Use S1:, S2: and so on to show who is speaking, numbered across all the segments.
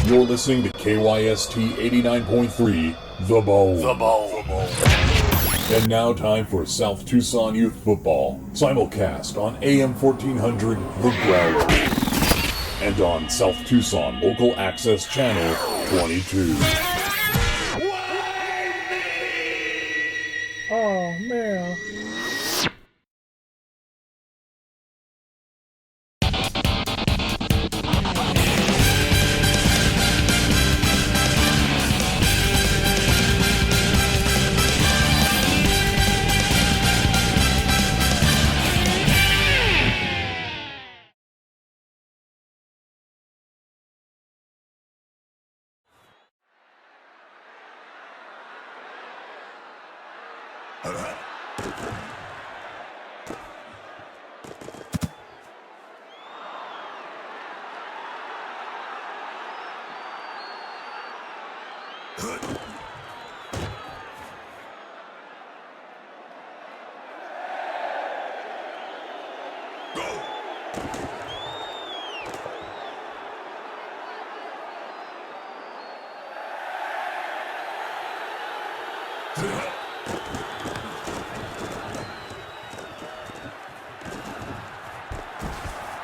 S1: You're listening to KYST 89.3, The Bone. The Bone. And now time for South Tucson Youth Football, simulcast on AM 1400, The Growler. And on South Tucson Local Access Channel 22.
S2: Oh, man.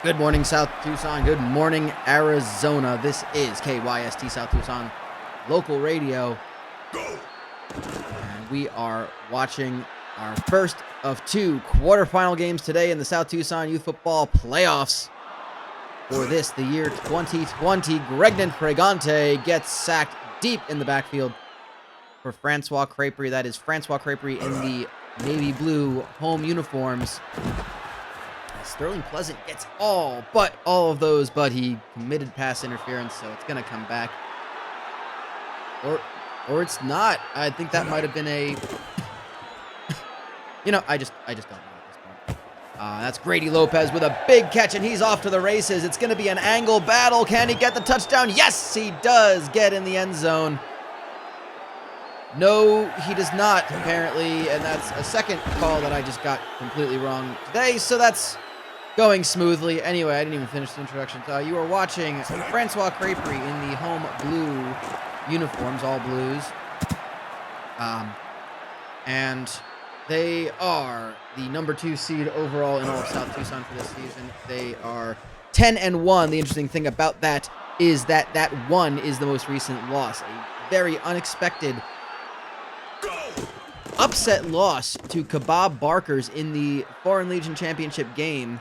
S3: Good morning, South Tucson. Good morning, Arizona. This is KYST South Tucson local radio. And we are watching our first of two quarterfinal games today in the South Tucson Youth Football Playoffs. For this, the year 2020, Gregnan Pregante gets sacked deep in the backfield for Francois Creperie. That is Francois Creperie in the navy blue home uniforms. Sterling Pleasant gets all of those, but he committed pass interference, so it's going to come back. Or it's not. I think that might have been a... I just don't know at this point. That's Grady Lopez with a big catch, and he's off to the races. It's going to be an angle battle. Can he get the touchdown? Yes, he does get in the end zone. No, he does not, apparently, and that's a second call that I just got completely wrong today, so that's going smoothly. Anyway, I didn't even finish the introduction. You are watching Francois Creperie in the home blue uniforms, all blues. And they are the number 2 seed overall in all of South Tucson for this season. They are 10-1. The interesting thing about that is that 1 is the most recent loss. A very unexpected upset loss to Kebab Barkers in the Foreign Legion Championship game.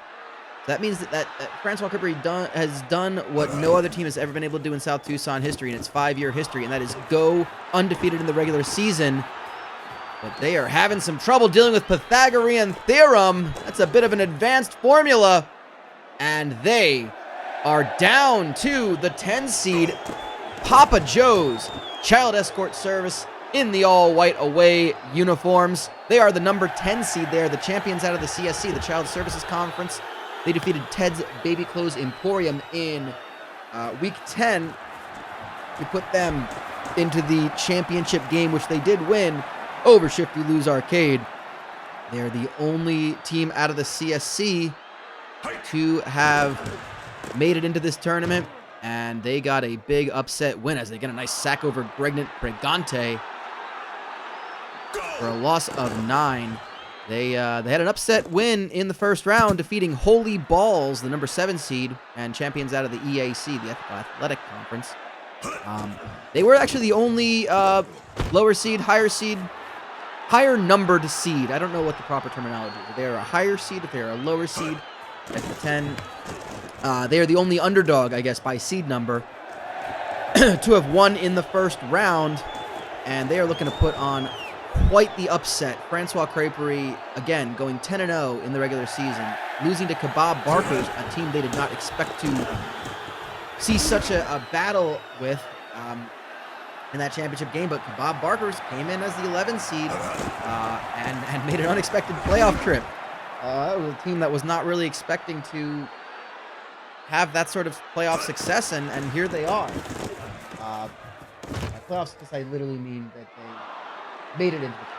S3: So that means that Francois Creperie has done what no other team has ever been able to do in South Tucson history, in its 5-year history, and that is go undefeated in the regular season. But they are having some trouble dealing with Pythagorean theorem. That's a bit of an advanced formula. And they are down to the 10 seed Papa Joe's Child Escort Service in the all-white away uniforms. They are the number 10 seed. They are the champions out of the CSC, the Child Services Conference. They defeated Ted's Baby Clothes Emporium in Week 10 to put them into the championship game, which they did win over Shifty Lou's Arcade. They're the only team out of the CSC to have made it into this tournament, and they got a big upset win as they get a nice sack over Gregnan Pregante for a loss of 9. They had an upset win in the first round, defeating Holy Balls, the number 7 seed, and champions out of the EAC, the Ethical Athletic Conference. They were actually the only higher numbered seed. I don't know what the proper terminology is. If they are a higher seed, if they are a lower seed, at the 10. They are the only underdog, I guess, by seed number, to have won in the first round, and they are looking to put on quite the upset. Francois Creperie, again, going 10-0 in the regular season, losing to Kebab Barkers, a team they did not expect to see such a battle with in that championship game, but Kebab Barkers came in as the 11 seed and made an unexpected playoff trip. That was a team that was not really expecting to have that sort of playoff success, and here they are. By playoff success, I literally mean that they made it into the playoffs.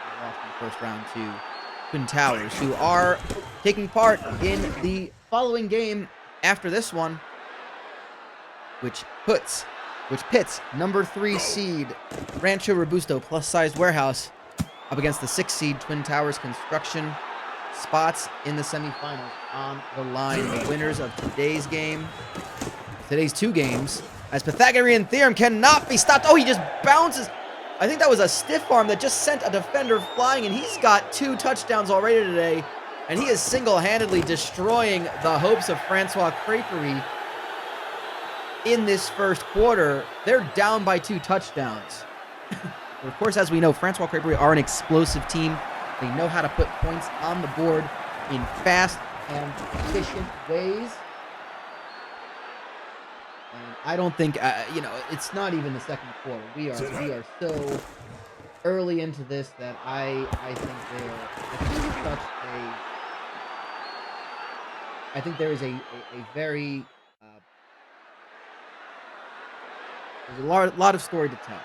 S3: They lost in the first round to Twin Towers, who are taking part in the following game after this one. which pits number 3 seed Rancho Robusto plus-sized Wearhouse up against the 6 seed Twin Towers Construction. Spots in the semifinals on the line. The winners of today's two games, as Pythagorean Theorem cannot be stopped. Oh, he just bounces. I think that was a stiff arm that just sent a defender flying, and he's got 2 touchdowns already today, and he is single-handedly destroying the hopes of Francois Creperie in this first quarter. They're down by 2 touchdowns. But of course, as we know, Francois Creperie are an explosive team. They know how to put points on the board in fast and efficient ways. And I don't think, it's not even the second quarter. We are so early into this that I think there is a very there's a lot of story to tell.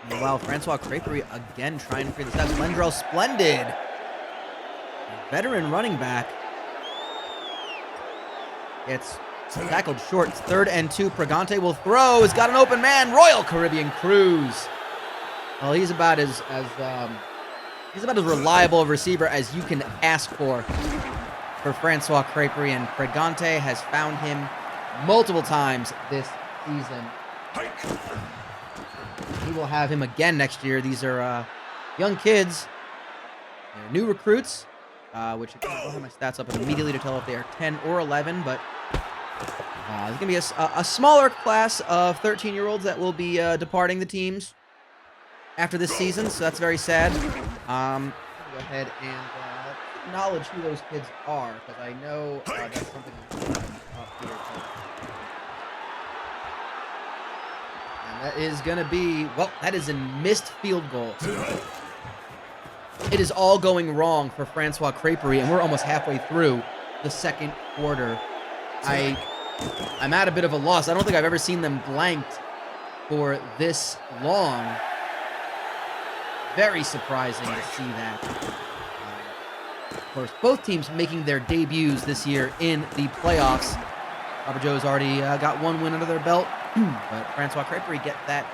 S3: Meanwhile, Francois Creperie again trying to figure this out. Glendrell Splendid, veteran running back, gets tackled short. It's 3rd and 2. Pregante will throw. He's got an open man. Royal Caribbean Cruise. Well, he's about as reliable a receiver as you can ask for Francois Creperie, and Pregante has found him multiple times this season. He will have him again next year. These are young kids. They're new recruits, which I don't have my stats up immediately to tell if they are 10 or 11, but there's going to be a smaller class of 13-year-olds that will be departing the teams after this season, so that's very sad. Go ahead and acknowledge who those kids are, because I know that's something up here. And that is going to be, well, that is a missed field goal. It is all going wrong for Francois Creperie, and we're almost halfway through the second quarter. I'm at a bit of a loss. I don't think I've ever seen them blanked for this long. Very surprising to see that. Of course, both teams making their debuts this year in the playoffs. Papa Joe's already got 1 win under their belt, but Francois Creperie get that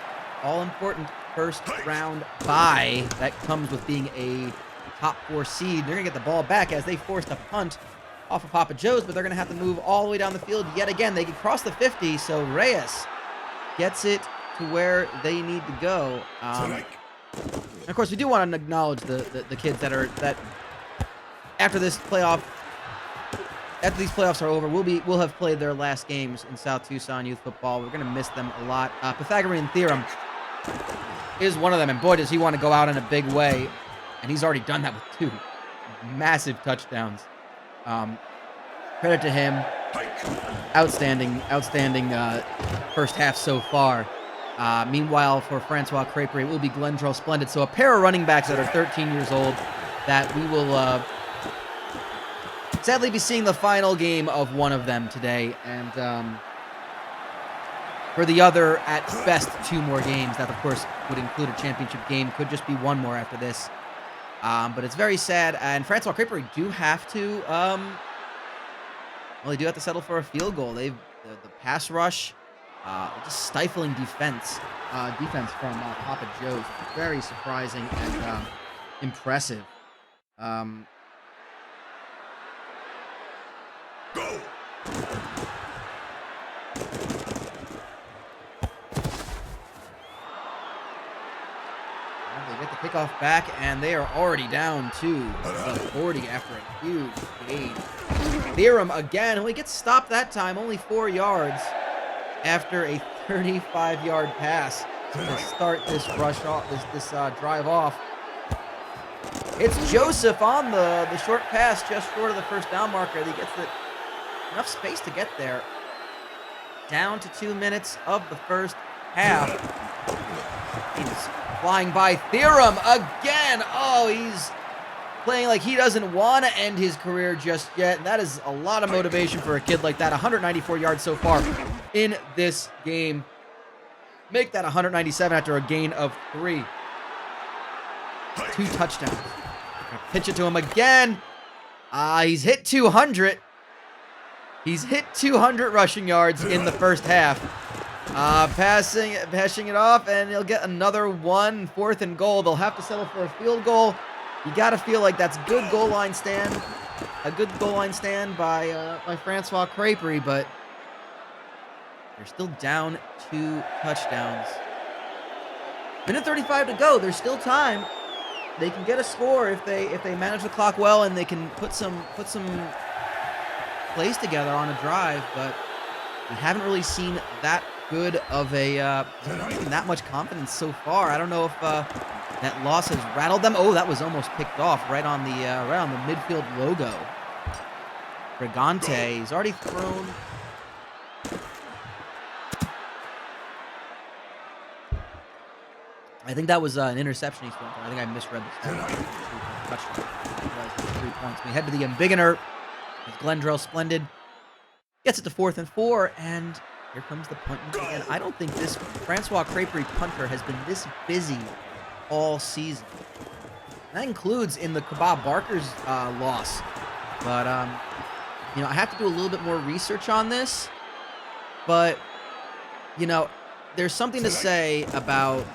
S3: all-important first-round bye that comes with being a top 4 seed. They're going to get the ball back as they forced a punt off of Papa Joe's, but they're going to have to move all the way down the field yet again. They can cross the 50, so Reyes gets it to where they need to go. And of course, we do want to acknowledge the kids that after these playoffs are over, will have played their last games in South Tucson youth football. We're going to miss them a lot. Pythagorean Theorem is one of them, and boy, does he want to go out in a big way, and he's already done that with 2 massive touchdowns. Credit to him. Outstanding first half so far. Meanwhile, for Francois Creperie, it will be Glendrell Splendid. So a pair of running backs that are 13 years old that we will sadly be seeing the final game of one of them today. And for the other, at best, 2 more games. That, of course, would include a championship game. Could just be 1 more after this. But it's very sad. And Francois Creperie do have to, they do have to settle for a field goal. The pass rush, just stifling defense from Papa Joe's. Very surprising and impressive. Go! They get the kickoff back, and they are already down to the 40 after a huge gain. Theorem again, only gets stopped that time, only 4 yards after a 35-yard pass to start this rush off, this drive off. It's Joseph on the short pass, just short of the first down marker. He gets enough space to get there. Down to 2 minutes of the first half. He's flying by. Theorem again. Oh, he's playing like he doesn't want to end his career just yet. And that is a lot of motivation for a kid like that. 194 yards so far in this game. make that 197 after a gain of 3. 2 touchdowns. Pitch it to him again. He's hit 200. He's hit 200 rushing yards in the first half. Passing it off, and he'll get another 1, 4th and goal. They'll have to settle for a field goal. You got to feel like that's good goal line stand. A good goal line stand by Francois Creperie, but they're still down 2 touchdowns. Minute 35 to go. There's still time. They can get a score if they manage the clock well, and they can put some plays together on a drive. But we haven't really seen that good of a that much confidence so far. I don't know if that loss has rattled them. Oh, that was almost picked off right on the midfield logo. Brigante, he's already thrown. I think that was an interception he's thrown. I think I misread the stat. 3 points. We head to the Embiggener. Glendrell Splendid gets it to 4th and 4, and here comes the punt again. I don't think this Francois Creperie punter has been this busy all season. That includes in the Kebab Barker's loss. But you know, I have to do a little bit more research on this. But you know, there's something to say about.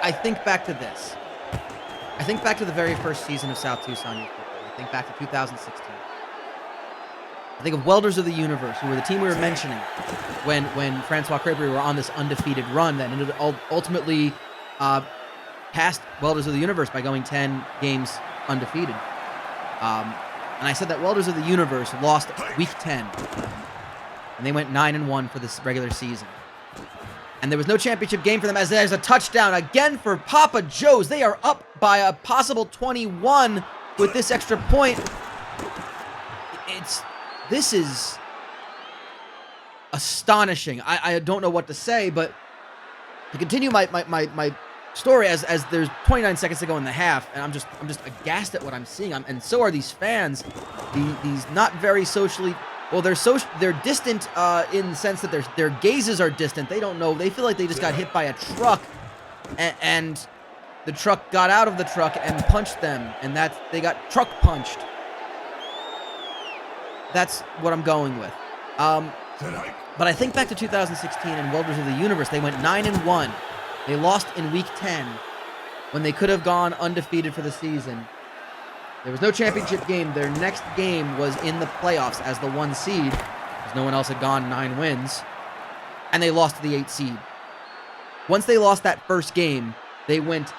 S3: I think back to this. I think back to the very first season of South Tucson Youth Football. I think back to 2016. I think of Welders of the Universe, who were the team we were mentioning when Francois Creperie were on this undefeated run that ended ultimately passed Welders of the Universe by going 10 games undefeated. And I said that Welders of the Universe lost Week 10, and they went 9-1 for this regular season. And there was no championship game for them, as there's a touchdown again for Papa Joe's. They are up by a possible 21 with this extra point. This is astonishing. I don't know what to say, but to continue my story, as there's 29 seconds to go in the half, and I'm just aghast at what I'm seeing. And so are these fans. These not very socially. Well, they're distant in the sense that their gazes are distant. They don't know. They feel like they just got hit by a truck, and the truck got out of the truck and punched them, and they got truck punched. That's what I'm going with. But I think back to 2016 and Welders of the Universe. They went 9-1. They lost in Week 10 when they could have gone undefeated for the season. There was no championship game. Their next game was in the playoffs as the 1 seed, because no one else had gone 9 wins, and they lost to the 8 seed. Once they lost that first game, they went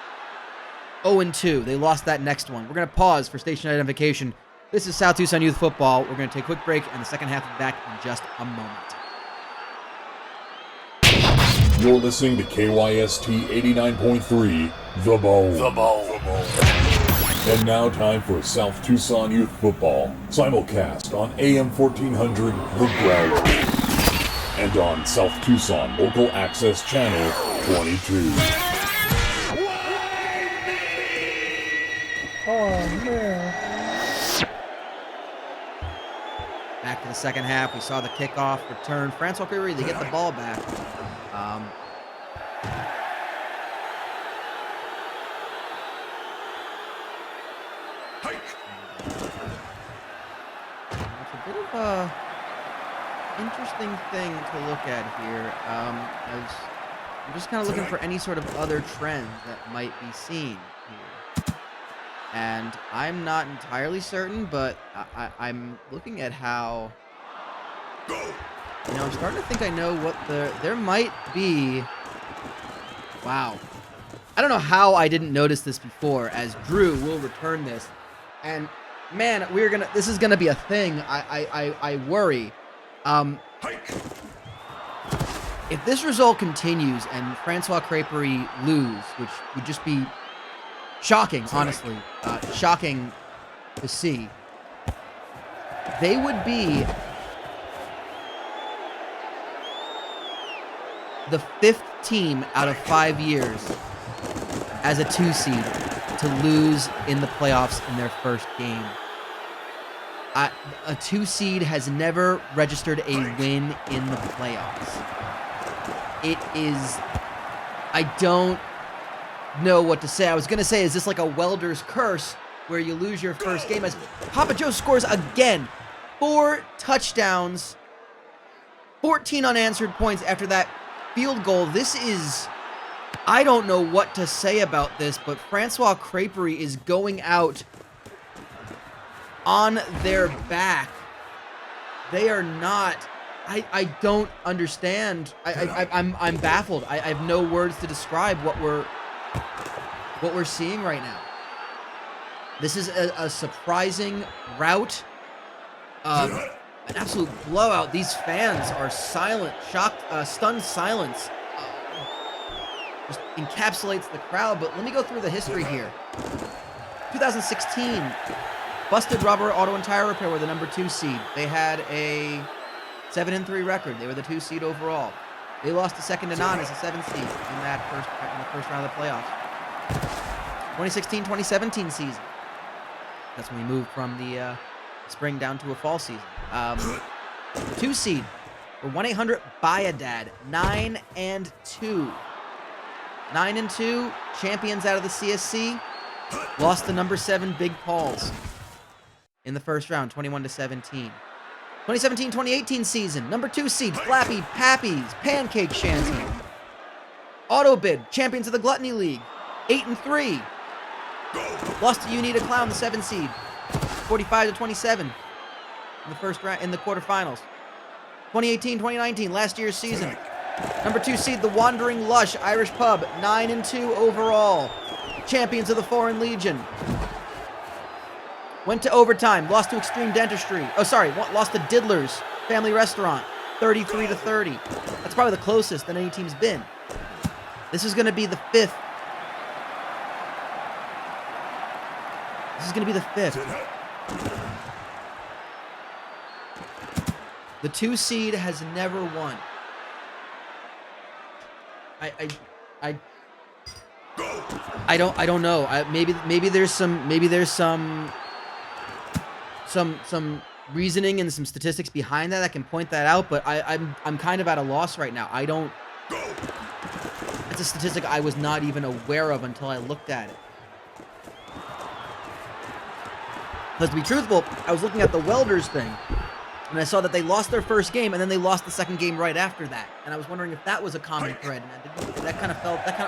S3: 0-2. They lost that next one. We're going to pause for station identification. This is South Tucson Youth Football. We're going to take a quick break, and the second half will be back in just a moment.
S1: You're listening to KYST 89.3, The Bowl. The Bowl. The Bowl. And now time for South Tucson Youth Football, simulcast on AM 1400, The Ground, and on South Tucson Local Access Channel 22.
S2: Oh, man.
S3: Back to the second half. We saw the kickoff return. Francois Creperie, they get the ball back. It's a bit of a interesting thing to look at here. As I'm just kind of looking for any sort of other trends that might be seen here. And I'm not entirely certain, but I'm looking at how, I'm starting to think I know what there might be. Wow. I don't know how I didn't notice this before, as Drew will return this. And man, this is gonna be a thing. I worry. If this result continues and Francois Creperie lose, which would just be shocking, honestly. Shocking to see. They would be the 5th team out of 5 years as a 2 seed to lose in the playoffs in their first game. A 2 seed has never registered a win in the playoffs. It is, I don't know what to say. I was going to say, is this like a welder's curse where you lose your first game? As Papa Joe scores again. 4 touchdowns, 14 unanswered points after that field goal. This is, I don't know what to say about this, but Francois Creperie is going out on their back. They are not, I don't understand. I'm baffled. I have no words to describe what we're seeing right now. This is a surprising rout. An absolute blowout. These fans are silent, shocked, stunned silence. Just encapsulates the crowd. But let me go through the history here. 2016, Busted Rubber Auto and Tire Repair were the number 2 seed. They had a 7-3 record. They were the 2 seed overall. They lost to second to none as a 7 seed in the first round of the playoffs. 2016-2017 season. That's when we moved from the spring down to a fall season. 2 seed for 1-800-BUY-A-DAD. 9-2. 9-2. Champions out of the CSC. Lost the number 7 Big Pauls in the first round, 21-17. 2017-2018 season, number 2 seed, Flappy Pappy's Pancake Shanty. Auto Bid, champions of the Gluttony League, 8-3. Lost to You Need a Clown, the 7 seed, 45-27 in the first round in the quarterfinals. 2018-2019, last year's season, number 2 seed, the Wandering Lush Irish Pub, 9-2 overall, champions of the Foreign Legion. Went to overtime, lost to Extreme Dentistry. Oh, sorry, lost to Diddler's Family Restaurant, 33-30. That's probably the closest that any team's been. This is going to be the 5th. This is going to be the 5th. The 2 seed has never won. I don't know. Maybe there's some reasoning and some statistics behind that can point that out, but I'm kind of at a loss right now. It's a statistic I was not even aware of until I looked at it. Because to be truthful, I was looking at the Welders thing, and I saw that they lost their first game, and then they lost the second game right after that. And I was wondering if that was a common thread, and that kind of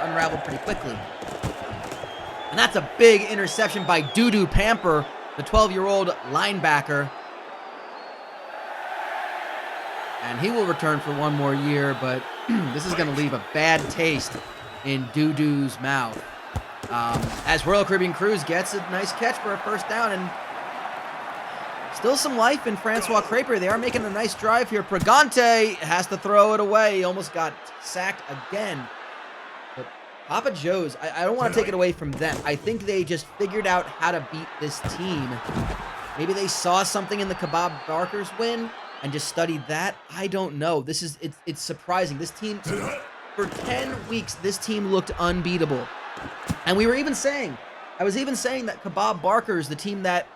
S3: unraveled pretty quickly. And that's a big interception by Doo-Doo Pamper, the 12-year-old linebacker. And he will return for one more year, but this is going to leave a bad taste in Doo-Doo's mouth. As Royal Caribbean Cruise gets a nice catch for a first down, and still some life in Francois Creperie. They are making a nice drive here. Pregante has to throw it away. He almost got sacked again. But Papa Joe's, I don't want to take it away from them. I think they just figured out how to beat this team. Maybe they saw something in the Kebab Barkers win and just studied that. I don't know. It's surprising. This team, for 10 weeks, this team looked unbeatable. And I was even saying that Kebab Barkers, the team that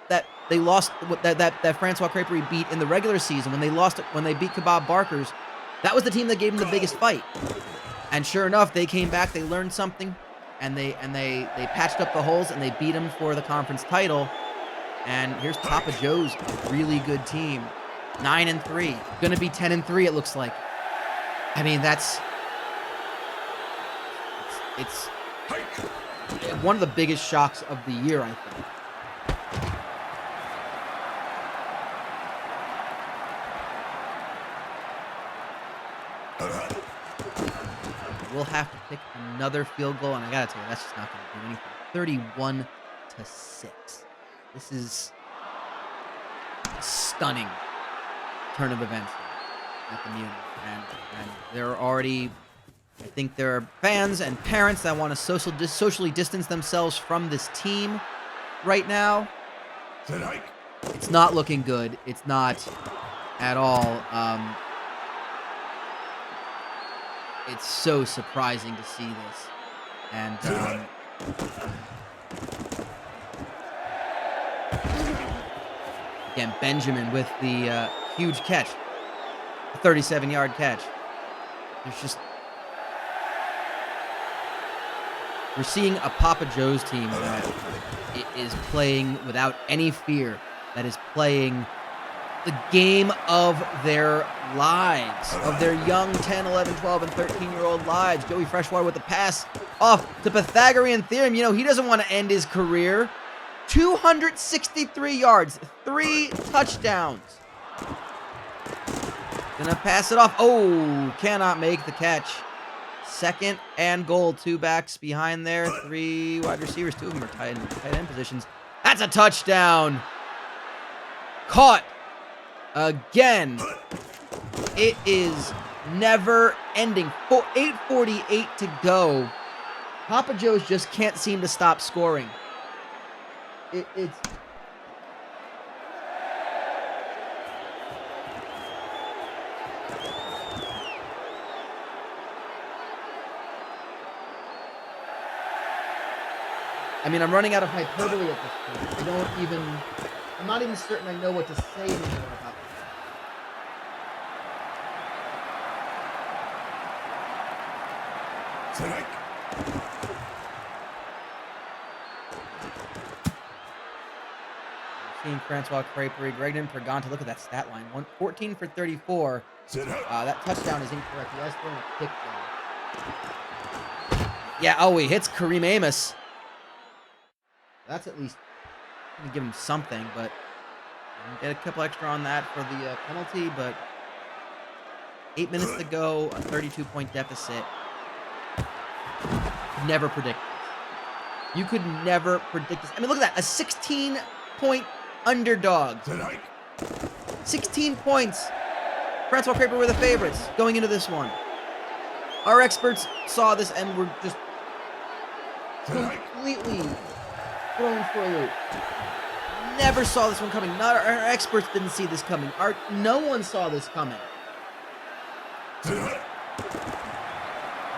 S3: they lost, that Francois Creperie beat in the regular season, when they beat Kebab Barkers, that was the team that gave them the biggest fight. And sure enough, they came back, they learned something, and they patched up the holes, and they beat them for the conference title. And here's Papa Joe's, a really good team, 9-3, gonna be 10-3. It looks like. I mean, it's one of the biggest shocks of the year, I think. We'll have to pick another field goal, and I gotta tell you, that's just not gonna do anything. 31-6. This is a stunning turn of events at the Muni, and there are already, I think there are fans and parents that want to socially distance themselves from this team right now. It's not looking good. It's not at all. It's so surprising to see this. And again, Benjamin with the huge catch, a 37-yard catch. There's just We're seeing a Papa Joe's team that is playing without any fear, that is playing the game of their lives, of their young 10, 11, 12, and 13-year-old lives. Joey Freshwater with the pass off to Pythagorean Theorem. You know, he doesn't want to end his career. 263 yards, 3 touchdowns. Gonna pass it off. Oh, cannot make the catch. 2nd and goal. 2 backs behind there. 3 wide receivers. 2 of them are tight end positions. That's a touchdown. Caught again. It is never ending. 8:48 to go. Papa Joe's just can't seem to stop scoring. It's I mean, I'm running out of hyperbole at this point. I'm not even certain I know what to say anymore about
S1: Tonight.
S3: Seeing Francois Creperie, Gregnon Pregante. Look at that stat line. 14 for 34. That touchdown is incorrect. He has thrown a kick down. Yeah, oh, he hits Kareem Amos. That's at least going to give him something, but get a couple extra on that for the penalty, but 8 minutes to go, a 32-point deficit. Never predict this. You could never predict this. I mean, look at that. A 16-point underdog. 16 points. Francois Creperie were the favorites going into this one. Our experts saw this and were just completely thrown for a loop. Never saw this one coming. Not our experts didn't see this coming. No one saw this coming.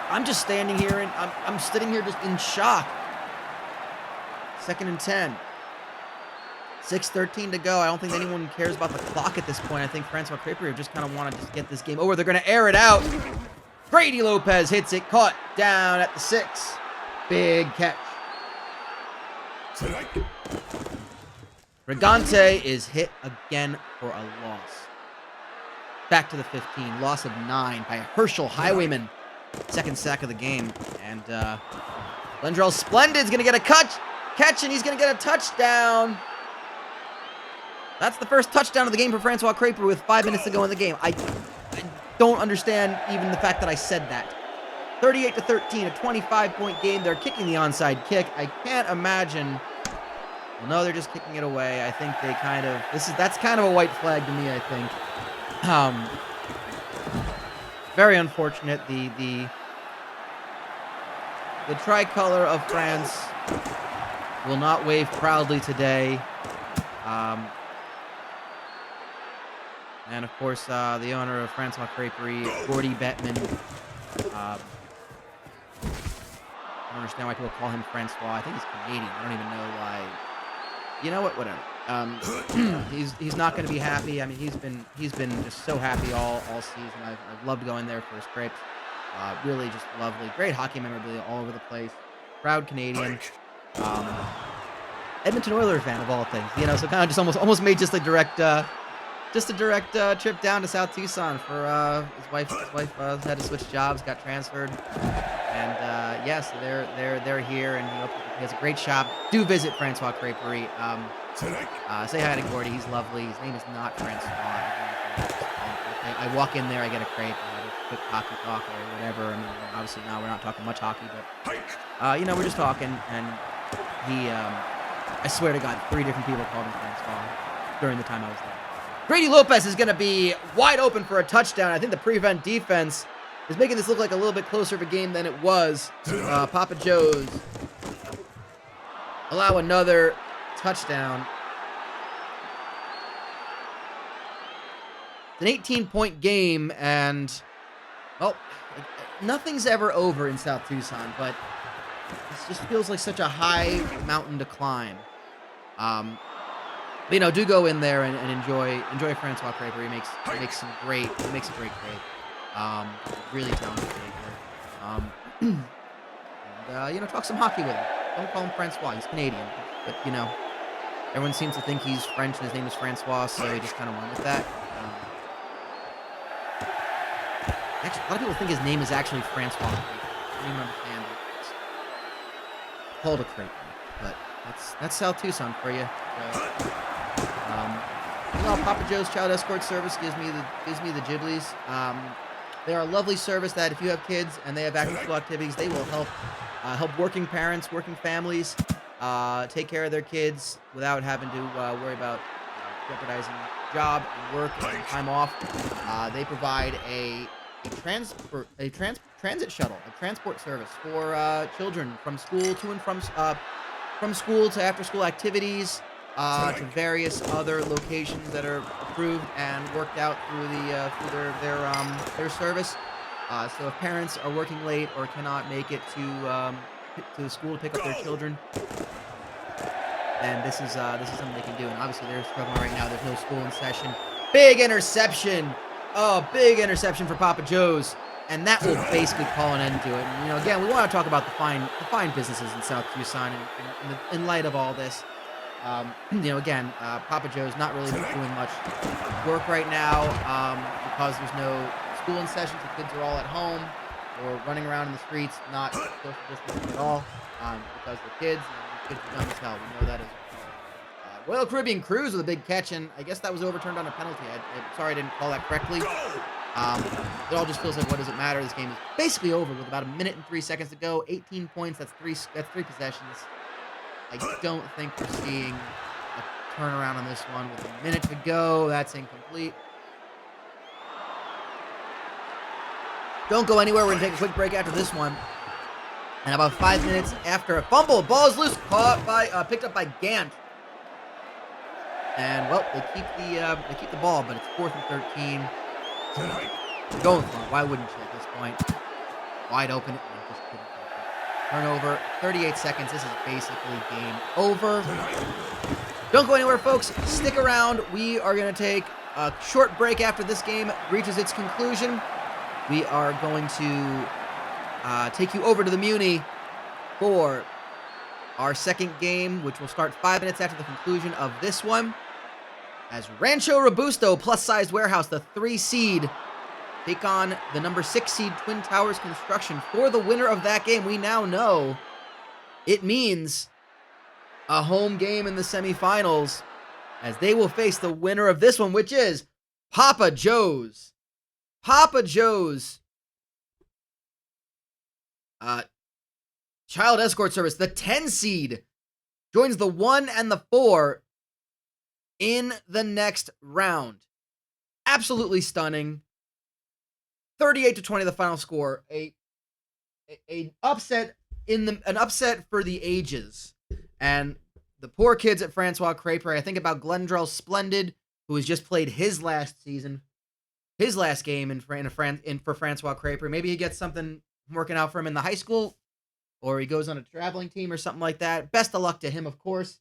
S3: I'm just standing here and I'm sitting here just in shock. 2nd and 10. 6:13 to go. I don't think anyone cares about the clock at this point. I think Francois Creperie just kind of want to just get this game over. They're going to air it out. Grady Lopez hits it. Caught down at the 6. Big catch. Pregante is hit again for a loss. Back to the 15. Loss of 9 by Herschel Highwayman. 2nd sack of the game. And Glendrell Splendid's going to get a catch, and he's going to get a touchdown. That's the first touchdown of the game for Francois Creperie with 5 minutes to go in the game. I don't understand even the fact that I said that. 38-13, a 25-point game. They're kicking the onside kick. I can't imagine. Well, no, they're just kicking it away. I think they that's kind of a white flag to me, I think. Very unfortunate. The tricolor of France will not wave proudly today. And of course, the owner of Francois Creperie, Gordy Bettman. I don't understand why people call him Francois. I think he's Canadian. I don't even know why. You know what? Whatever. He's not going to be happy. I mean, he's been just so happy all season. I've loved going there for his crepes. Really just lovely. Great hockey memorabilia all over the place. Proud Canadian. Edmonton Oilers fan of all things. You know, so kind of just almost made just a direct trip down to South Tucson for his wife. His wife had to switch jobs, got transferred, and yes, they're here, and he has a great shop. Do visit Francois Creperie. Say hi to Gordy. He's lovely. His name is not Francois. I walk in there, I get a crepe, I have a quick hockey talk or whatever. I mean, obviously now we're not talking much hockey, but we're just talking, and he, I swear to God, 3 different people called him Francois during the time I was there. Grady Lopez is going to be wide open for a touchdown. I think the prevent defense is making this look like a little bit closer of a game than it was. Papa Joe's allow another touchdown. It's an 18-point game, and, well, nothing's ever over in South Tucson, but this just feels like such a high mountain to climb. But, do go in there and enjoy Francois Creperie. He makes a great crepe. Really talented baker. and talk some hockey with him. Don't call him Francois. He's Canadian, but everyone seems to think he's French and his name is Francois, so he just kind of went with that. Actually, a lot of people think his name is actually Francois. I don't even understand it. It's called a Creperie, but that's South Tucson for you. So, Papa Joe's Child Escort Service gives me the Ghiblies. They are a lovely service that if you have kids and they have after-school activities, they will help working parents, working families take care of their kids without having to worry about jeopardizing job and work and time off. They provide a transit shuttle, a transport service for children from school to and from school to after-school activities. To various other locations that are approved and worked out through their service. So if parents are working late or cannot make it to the school to pick up their children, then this is something they can do. And obviously they're struggling right now. There's no school in session. Big interception! Oh, big interception for Papa Joe's. And that will basically call an end to it. And, again, we want to talk about the fine businesses in South Tucson in light of all this. Again, Papa Joe's not really doing much work right now because there's no school in session. The kids are all at home or running around in the streets, not social distancing at all because they're kids, and the kids are dumb as hell. We know that as well. Royal Caribbean Cruise with a big catch, and I guess that was overturned on a penalty. I'm sorry I didn't call that correctly. It all just feels like, what does it matter? This game is basically over with about 1 minute and 3 seconds to go. 18 points. That's three possessions. I don't think we're seeing a turnaround on this one with 1 minute to go. That's incomplete. Don't go anywhere. We're going to take a quick break after this one. And about 5 minutes after a fumble, ball is loose, picked up by Gant. And, well, they keep the ball, but it's 4th and 13. They're going for it. Why wouldn't you at this point? Wide open. Just couldn't. Turnover, 38 seconds. This is basically game over. Don't go anywhere, folks. Stick around. We are going to take a short break after this game reaches its conclusion. We are going to take you over to the Muni for our second game, which will start 5 minutes after the conclusion of this one. As Rancho Robusto plus-sized Wearhouse, the 3 seed, take on the number 6 seed Twin Towers Construction. For the winner of that game, we now know it means a home game in the semifinals, as they will face the winner of this one, which is Papa Joe's. Papa Joe's Child Escort Service, the 10 seed, joins the 1 and the 4 in the next round. Absolutely stunning. 38-20 the final score. An upset for the ages. And the poor kids at Francois Creperie. I think about Glendrell Splendid, who has just played his last game for Francois Creperie. Maybe he gets something working out for him in the high school, or he goes on a traveling team or something like that. Best of luck to him, of course.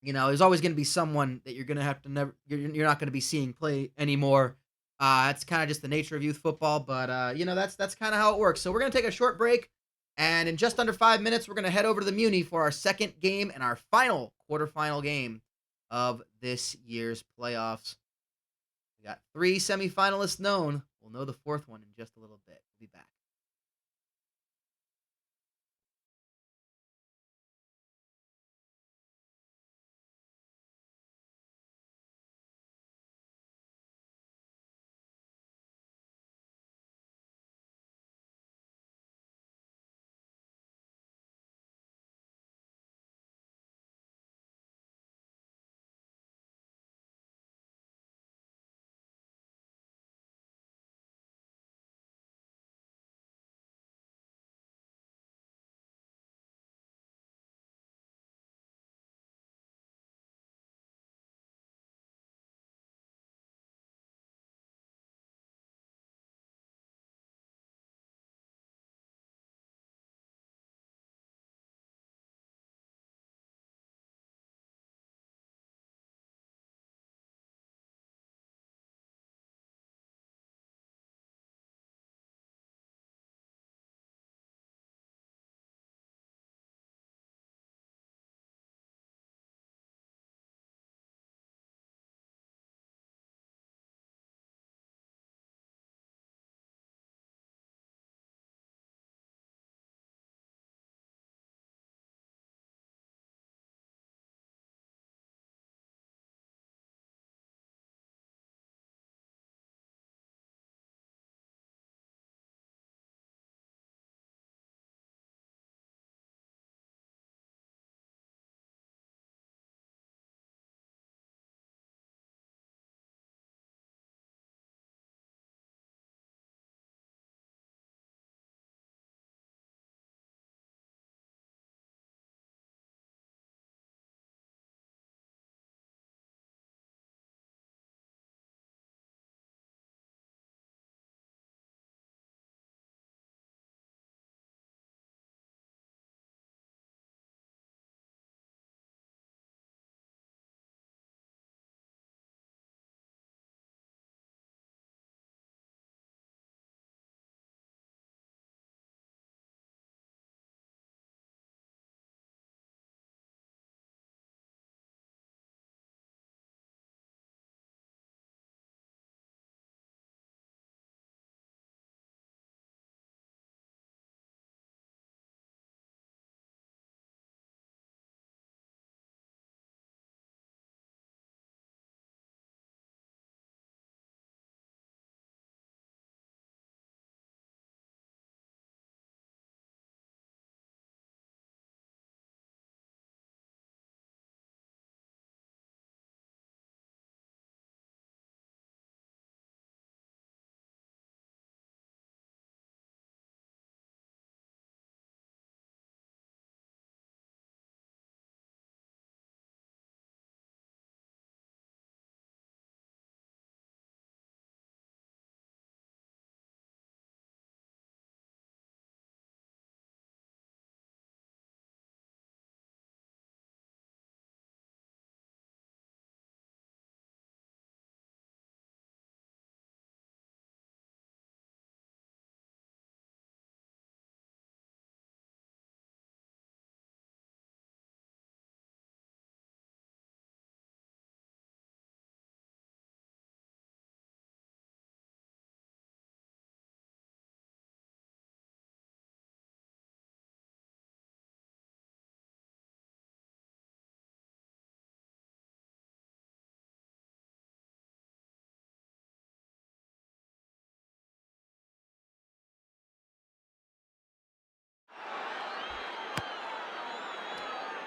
S3: There's always going to be someone that you're not going to be seeing play anymore. It's kind of just the nature of youth football, but that's kind of how it works. So we're going to take a short break, and in just under 5 minutes, we're going to head over to the Muni for our second game and our final quarterfinal game of this year's playoffs. We got 3 semifinalists known. We'll know the 4th one in just a little bit. We'll be back.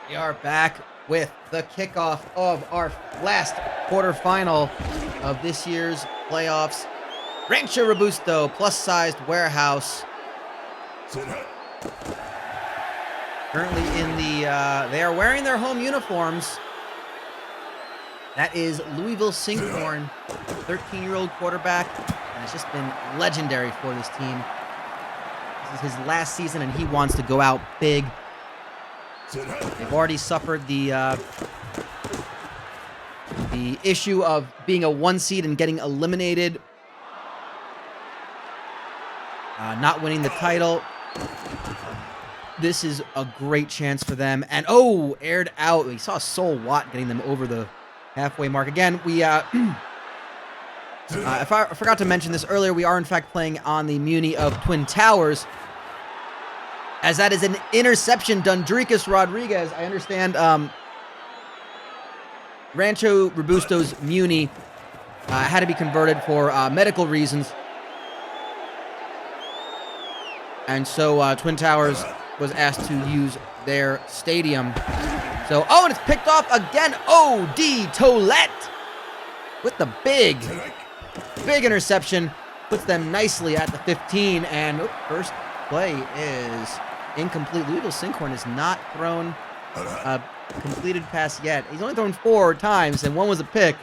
S3: We are back with the kickoff of our last quarterfinal of this year's playoffs. Rancho Robusto, plus-sized Wearhouse. Currently in the, they are wearing their home uniforms. That is Louisville Sinkhorn, 13-year-old quarterback, and it's just been legendary for this team. This is his last season, and he wants to go out big. They've already suffered the issue of being a 1 seed and getting eliminated, not winning the title. This is a great chance for them. And, oh, aired out. We saw Sol Watt getting them over the halfway mark. Again, we, I forgot to mention this earlier. We are, in fact, playing on the Muni of Twin Towers, as that is an interception. Dundricus Rodriguez. I understand Rancho Robusto's Muni had to be converted for medical reasons. And so Twin Towers was asked to use their stadium. So, oh, and it's picked off again. O.D. Tollett with the big interception. Puts them nicely at the 15. And first play is incomplete. Louisville Sinkhorn has not thrown a completed pass yet. He's only thrown 4 times, and one was a pick.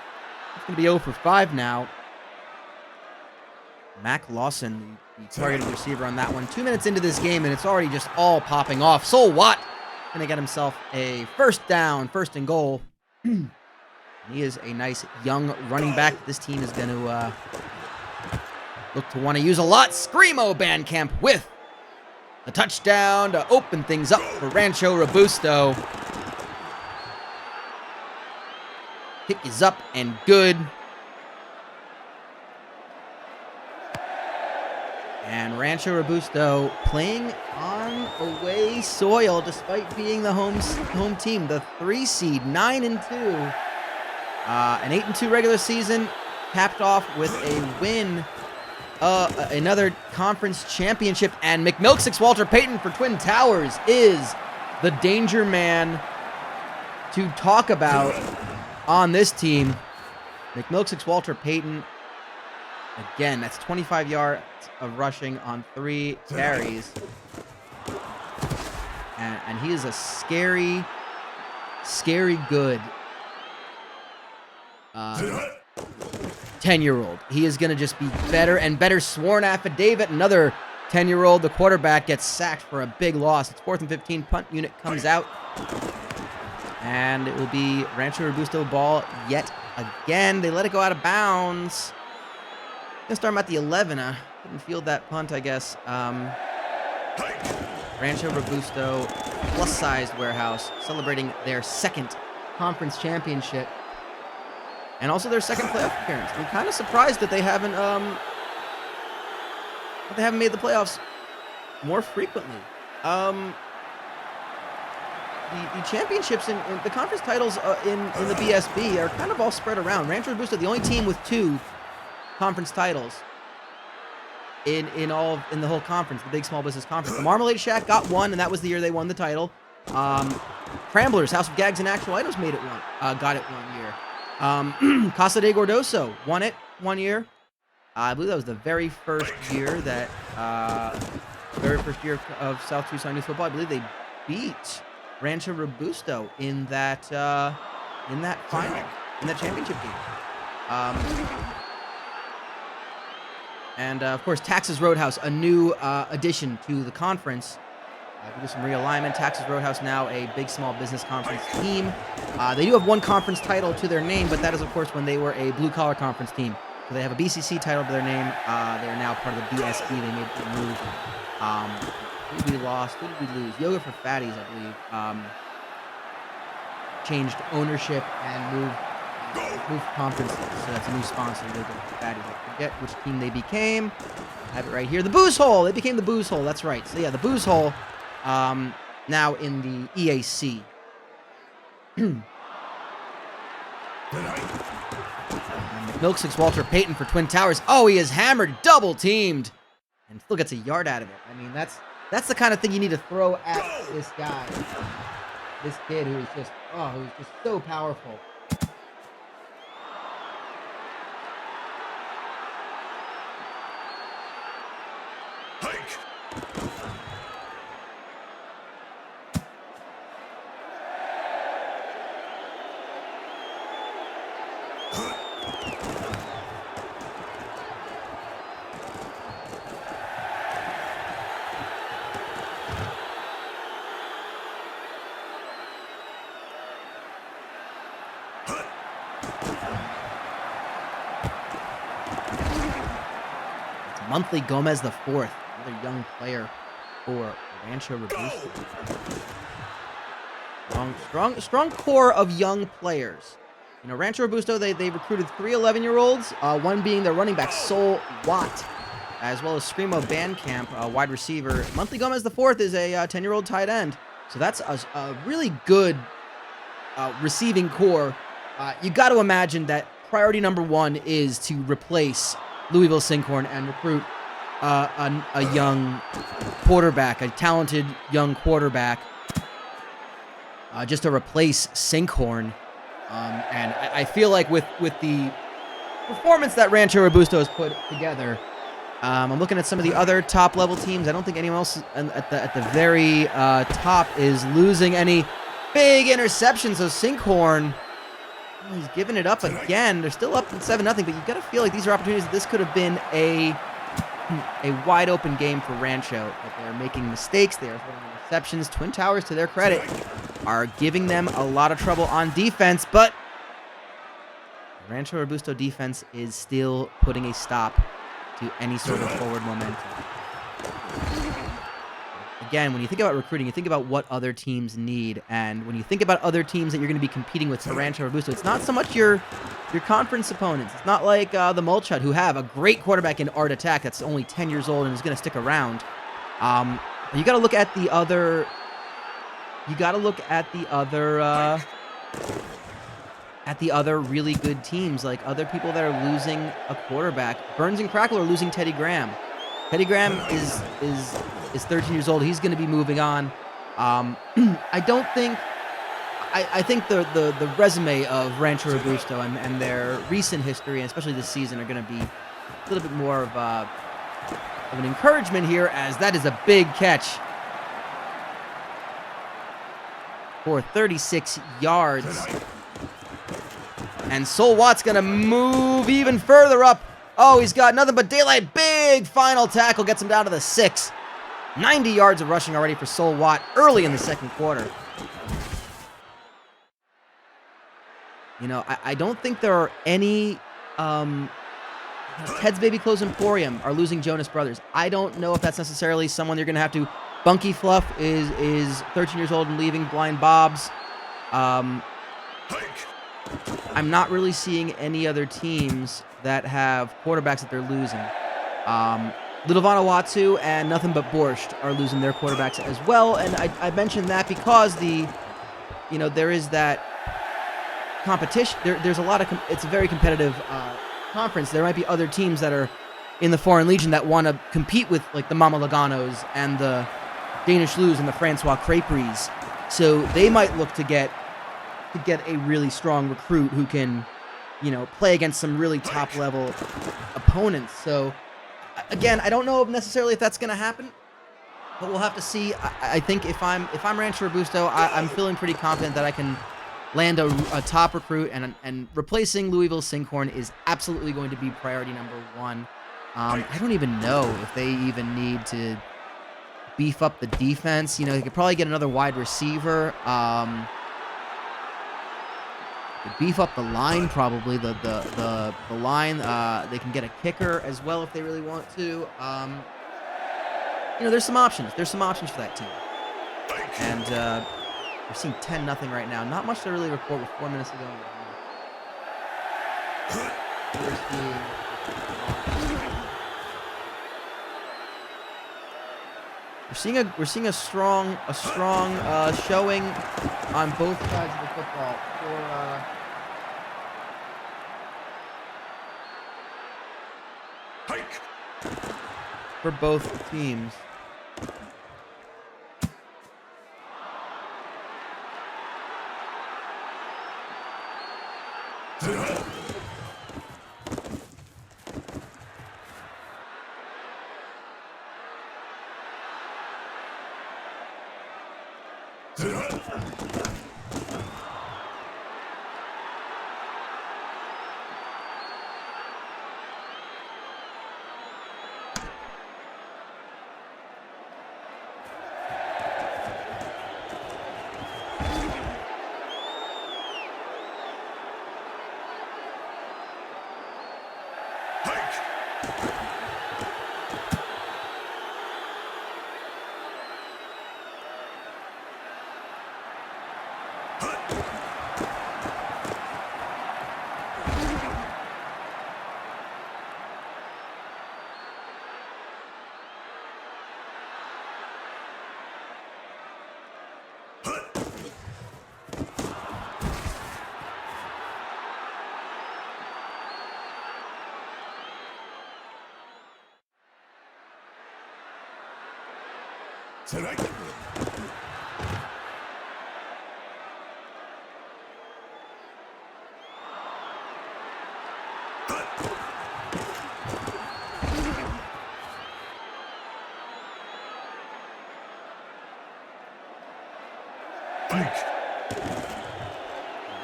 S3: It's going to be 0 for 5 now. Mac Lawson, the targeted receiver on that one. 2 minutes into this game, and it's already just all popping off. Sol Watt going to get himself a first down, first and goal. He is a nice young running back. This team is going to look to want to use a lot. Screamo Bandcamp with a touchdown to open things up for Rancho Robusto. Kick is up and good. And Rancho Robusto playing on away soil despite being the home team. The 3 seed, 9-2. An 8-2 regular season, capped off with a win. Another conference championship. And McMilksix Walter Payton for Twin Towers is the danger man to talk about on this team. McMilksix Walter Payton. Again, that's 25 yards of rushing on 3 carries. And he is a scary good 10-year-old. He is going to just be better and better. Sworn affidavit. Another 10-year-old. The quarterback gets sacked for a big loss. It's 4th and 15. Punt unit comes out. And it will be Rancho Robusto ball yet again. They let it go out of bounds. Gonna start him at the 11. Couldn't field that punt, I guess. Rancho Robusto, plus-sized Wearhouse, celebrating their 2nd conference championship, and also their 2nd playoff appearance. I'm kind of surprised that they haven't made the playoffs more frequently. The championships and the conference titles in the BSB are kind of all spread around. Rancho Robusto, the only team with 2 conference titles in the whole conference, the Big Small Business Conference. The Marmalade Shack got 1, and that was the year they won the title. Cramblers, House of Gags and Actual Items got it 1 year. Casa de Gordoso won it 1 year. I believe that was the very first year of South Tucson Youth Football. I believe they beat Rancho Robusto in that final, in that championship game. And, of course, Texas Roadhouse, a new addition to the conference. We do some realignment. Texas Roadhouse now a Big Small Business Conference team. They do have 1 conference title to their name, but that is, of course, when they were a blue-collar conference team. So they have a BCC title to their name. They are now part of the BSB. They made the move. Who did we lost? Who did we lose? Yoga for Fatties, I believe. Changed ownership and moved conferences. So that's a new sponsor. Yoga for Fatties. I forget which team they became. I have it right here. The Booze Hole. They became the Booze Hole. That's right. So yeah, the Booze Hole. Now in the EAC. McMilksix Walter Payton for Twin Towers. Oh, he is hammered, double teamed, and still gets a yard out of it. I mean, that's the kind of thing you need to throw at this guy. this kid who is just so powerful. Monthly Gomez the fourth, another young player for Rancho Robusto. Strong core of young players. You know, Rancho Robusto, they recruited 3 11-year-olds, one being their running back, Sol Watt, as well as Screamo Bandcamp, wide receiver. Monthly Gomez the fourth is a 10-year-old tight end. So that's a really good receiving core. You got to imagine that priority number 1 is to replace Louisville Sinkhorn and recruit a young quarterback, a talented young quarterback, just to replace Sinkhorn. And I feel like with the performance that Rancho Robusto has put together, I'm looking at some of the other top-level teams. I don't think anyone else at the very top is losing any big interceptions. So Sinkhorn, he's giving it up again. They're still up 7-0, but you got to feel like these are opportunities that this could have been a wide open game for Rancho. But they're making mistakes. They are throwing interceptions. Twin Towers, to their credit, are giving them a lot of trouble on defense, but the Rancho Robusto defense is still putting a stop to any sort of forward momentum. Again, when you think about recruiting, you think about what other teams need, and when you think about other teams that you're going to be competing with for Rancho Robusto, it's not so much your conference opponents. It's not like the Mulchut, who have a great quarterback in Art Attack that's only 10 years old and is going to stick around. You got to look at the other. You got to look at the other really good teams, like other people that are losing a quarterback. Burns and Crackle are losing Teddy Graham. Teddy Graham is 13 years old. He's going to be moving on. I think the resume of Rancho Robusto and their recent history, and especially this season, are going to be a little bit more of an encouragement here, as that is a big catch for 36 yards. And Sol Watt's going to move even further up. Oh, he's got nothing but daylight. Big final tackle gets him down to the 6. 90 yards of rushing already for Sol Watt early in the second quarter. You know, I don't think there are any... Ted's Baby Clothes Emporium are losing Jonas Brothers. I don't know if that's necessarily someone you're going to have to... Bunky Fluff is 13 years old and leaving. Blind Bob's. I'm not really seeing any other teams that have quarterbacks that they're losing. Little Vanuatu and Nothing But Borscht are losing their quarterbacks as well, and I mentioned that because there is that competition. There's a lot of it's a very competitive conference. There might be other teams that are in the Foreign Legion that want to compete with, like, the Mama Laganos and the Danish Lou's and the Francois Creperies. So they might look to get a really strong recruit who can, play against some really top-level opponents. So, again, I don't know necessarily if that's going to happen, but we'll have to see. I think if I'm Rancho Robusto, I'm feeling pretty confident that I can land a top recruit, and replacing Louisville Sinkhorn is absolutely going to be priority number 1. I don't even know if they even need to beef up the defense. They could probably get another wide receiver. Beef up the line, probably the line. They can get a kicker as well if they really want to. There's some options. There's some options for that team. And we're seeing 10-0 right now. Not much to really report with 4 minutes to go. We're seeing a strong showing on both sides of the football for both teams.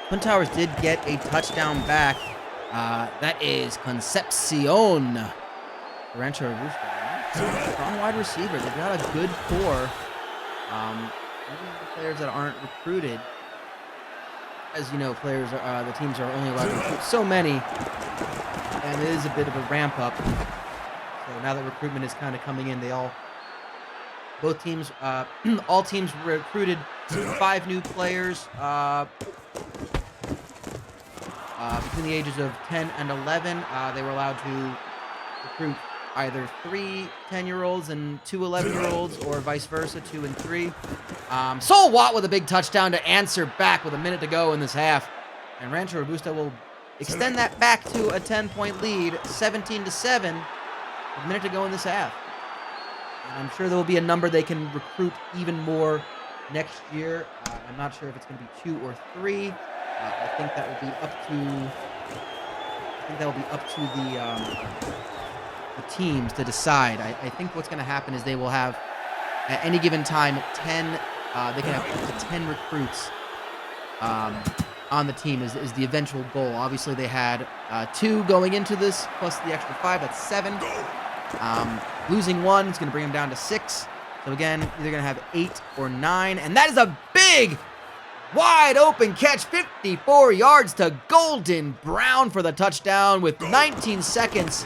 S3: Twin Towers did get a touchdown back. That is Concepcion. Rancho Robusto. Strong wide receiver. They've got a good core. Even the players that aren't recruited. As you know, the teams are only allowed to recruit so many. And it is a bit of a ramp up. So now that recruitment is kind of coming in, all teams recruited 5 new players between the ages of 10 and 11. They were allowed to recruit either 3 10-year-olds and 2 11-year-olds, or vice versa, 2 and 3. Sol Watt with a big touchdown to answer back with a minute to go in this half. And Rancho Robusto will extend that back to a 10-point lead, 17-7, with a minute to go in this half. And I'm sure there will be a number they can recruit even more next year. I'm not sure if it's going to be 2 or 3. I think that will be up to the teams to decide. I think what's going to happen is they will have at any given time 10. They can have up to 10 recruits on the team is the eventual goal. Obviously, they had 2 going into this plus the extra 5. That's 7. Losing 1 is going to bring them down to 6. So again, they're going to have 8 or 9, and that is a big, wide open catch, 54 yards to Golden Brown for the touchdown with 19 seconds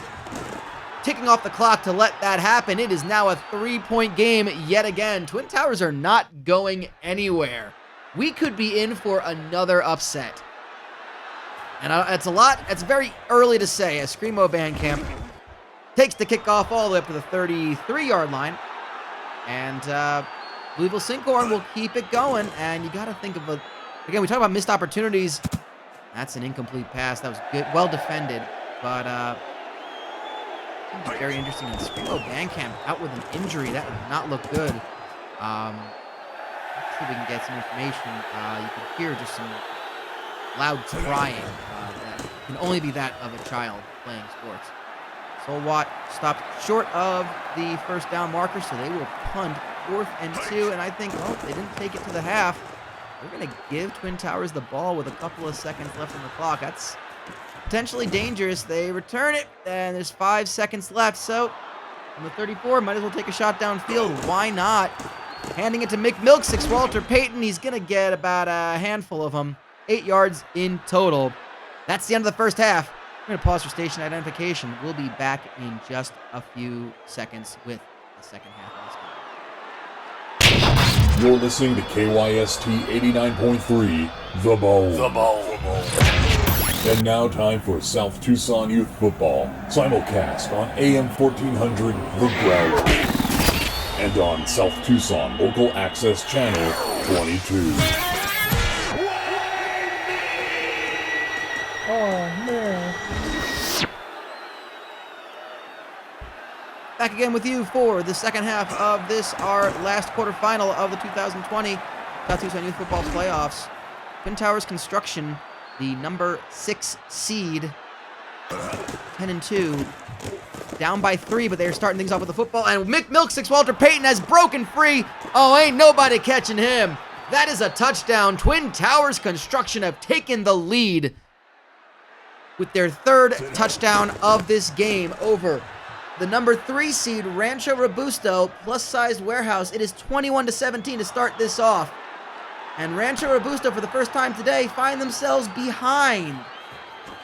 S3: ticking off the clock to let that happen. It is now a 3-point game yet again. Twin Towers are not going anywhere. We could be in for another upset. And it's very early to say as Screamo Bandcamp takes the kickoff all the way up to the 33-yard line. And Louisville Sinkhorn will keep it going. And you got to think of again, we talk about missed opportunities. That's an incomplete pass. That was good, well defended. But very interesting. And Screamo Bandcamp out with an injury. That would not look good. Let's see if we can get some information. You can hear just some loud crying. That can only be that of a child playing sports. Sol Watt stopped short of the first down marker, so they will punt 4th and 2. And I think, they didn't take it to the half. They're going to give Twin Towers the ball with a couple of seconds left on the clock. That's potentially dangerous. They return it, and there's 5 seconds left. So, from the 34, might as well take a shot downfield. Why not? Handing it to Mick Milksix, Walter Payton. He's going to get about a handful of them. 8 yards in total. That's the end of the first half. We're going to pause for station identification. We'll be back in just a few seconds with the second half of this game.
S1: You're listening to KYST 89.3, The Bowl. And now time for South Tucson Youth Football, simulcast on AM 1400, The Growler, and on South Tucson Local Access Channel 22.
S3: Back again with you for the second half of this, our last quarterfinal of the 2020 South Tucson Youth Football Playoffs. Twin Towers Construction the number 6 seed, 10-2, down by 3, but they're starting things off with the football, and Milkstick's Walter Payton has broken free. Oh, ain't nobody catching him. That is a touchdown. Twin Towers Construction have taken the lead with their 3rd touchdown of this game over the number 3 seed, Rancho Robusto, plus-sized Wearhouse. It is 21-17 to start this off. And Rancho Robusto, for the first time today, find themselves behind.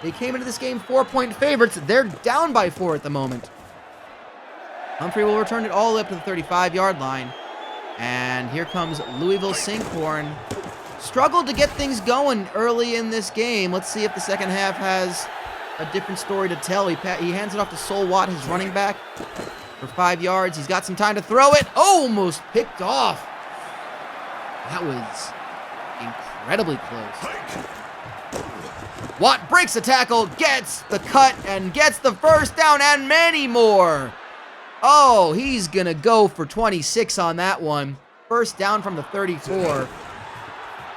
S3: They came into this game 4-point favorites. They're down by 4 at the moment. Humphrey will return it all the way up to the 35-yard line. And here comes Louisville Sinkhorn. Struggled to get things going early in this game. Let's see if the second half has a different story to tell. He hands it off to Sol Watt, his running back, for 5 yards. He's got some time to throw it. Almost picked off. That was incredibly close. Watt breaks the tackle, gets the cut, and gets the first down, and many more. Oh, he's going to go for 26 on that one. First down from the 34.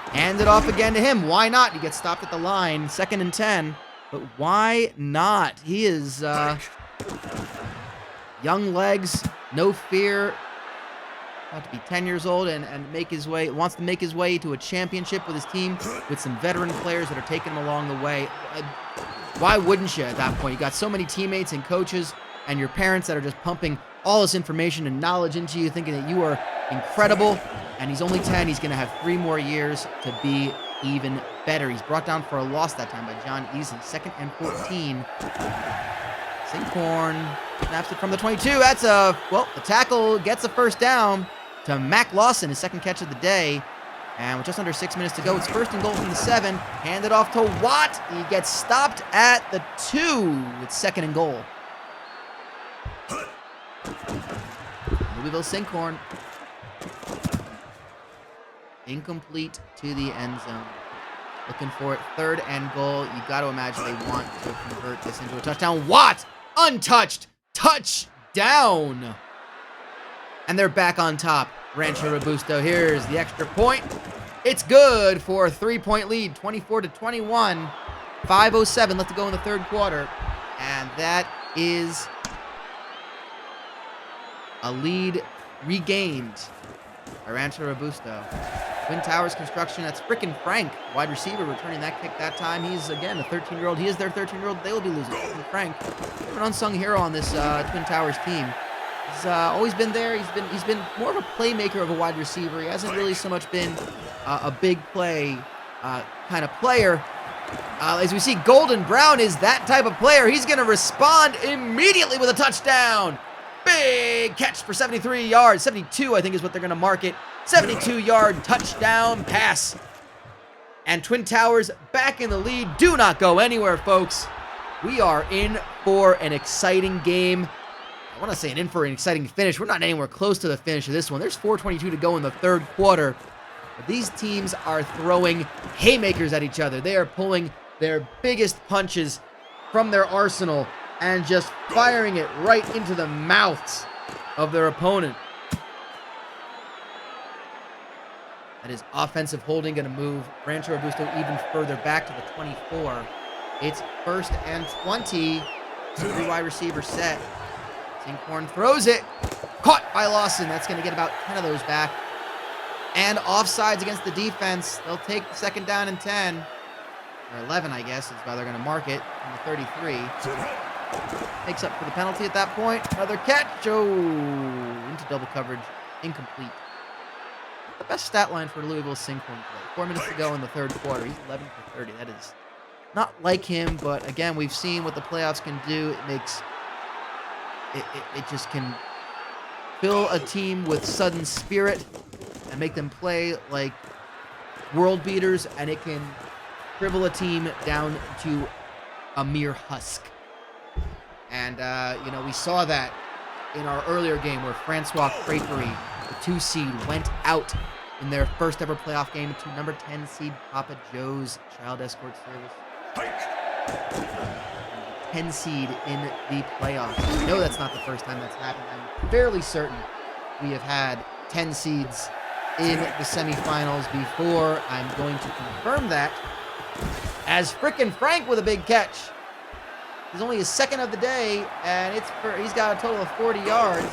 S3: Hand it off again to him. Why not? He gets stopped at the line. 2nd and 10. But why not? He is young legs, no fear. About to be 10 years old and wants to make his way to a championship with his team with some veteran players that are taking him along the way. Why wouldn't you at that point? You got so many teammates and coaches and your parents that are just pumping all this information and knowledge into you, thinking that you are incredible. And he's only 10. He's going to have 3 more years to be even better. He's brought down for a loss that time by John Easley. 2nd and 14. Sinkhorn snaps it from the 22. That's the tackle gets a first down to Mac Lawson, his 2nd catch of the day. And with just under 6 minutes to go, it's 1st and goal from the 7. Handed off to Watt. He gets stopped at the 2 with 2nd and goal. Louisville Sinkhorn. Incomplete to the end zone. Looking for it, 3rd and goal. You got to imagine they want to convert this into a touchdown. Watt, untouched, touchdown. And they're back on top. Rancho Robusto, here's the extra point. It's good for a 3-point lead, 24-21. 5:07 left to go in the 3rd quarter. And that is a lead regained by Rancho Robusto. Twin Towers Construction, that's frickin' Frank, wide receiver, returning that kick that time. He's, again, a 13-year-old. He is their 13-year-old. They will be losing. Frank, an unsung hero on this Twin Towers team. He's always been there. He's been more of a playmaker of a wide receiver. He hasn't really so much been a big play kind of player. As we see, Golden Brown is that type of player. He's going to respond immediately with a touchdown. Big catch for 73 yards. 72, I think, is what they're going to mark it. 72-yard touchdown pass. And Twin Towers back in the lead. Do not go anywhere, folks. We are in for an exciting game. I want to say in for an exciting finish. We're not anywhere close to the finish of this one. There's 4:22 to go in the 3rd quarter. But these teams are throwing haymakers at each other. They are pulling their biggest punches from their arsenal and just firing it right into the mouths of their opponent. That is offensive holding, going to move Rancho Robusto even further back to the 24. It's 1st and 20. 3 wide receiver set. Sinkhorn throws it. Caught by Lawson. That's going to get about 10 of those back. And offsides against the defense. They'll take the 2nd down and 10. Or 11, I guess, is how they're going to mark it from the 33. Makes up for the penalty at that point. Another catch. Oh, into double coverage. Incomplete. The best stat line for Louisville Sinkhorn play. 4 minutes to go in the 3rd quarter. He's 11 for 30. That is not like him, but again, we've seen what the playoffs can do. It makes it just can fill a team with sudden spirit and make them play like world beaters, and it can shrivel a team down to a mere husk. And we saw that in our earlier game where Francois Creperie, the 2 seed, went out in their first ever playoff game to number 10 seed Papa Joe's Child Escort Service. 10 seed in the playoffs. I know that's not the first time that's happened. I'm fairly certain we have had 10 seeds in the semifinals before. I'm going to confirm that as frickin' Frank with a big catch. He's only his second of the day, and he's got a total of 40 yards.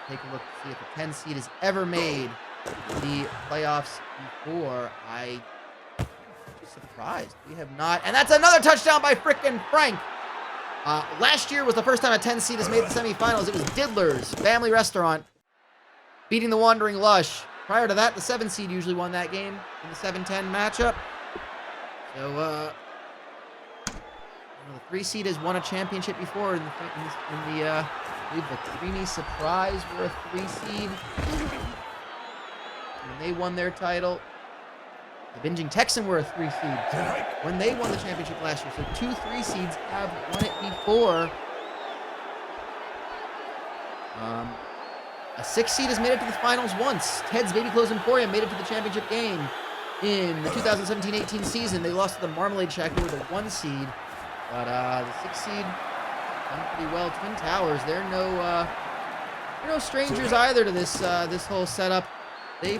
S3: Take a look to see if a 10 seed has ever made the playoffs before. I'm surprised we have not. And that's another touchdown by frickin' Frank. Last year was the first time a 10 seed has made the semifinals. It was Diddler's Family Restaurant beating the Wandering Lush. Prior to that, the 7 seed usually won that game in the 7-10 matchup. So, the 3 seed has won a championship before in the I believe the Creamy Surprise were a 3 seed when they won their title. The Binging Texan were a 3 seed when they won the championship last year. So 2 3 seeds have won it before. A 6 seed has made it to the finals once. Ted's Baby Clothes Emporium made it to the championship game in the 2017-18 season. They lost to the Marmalade Shack, who were the 1 seed. But the 6 seed done pretty well. Twin Towers, they're no strangers either to this this whole setup. Although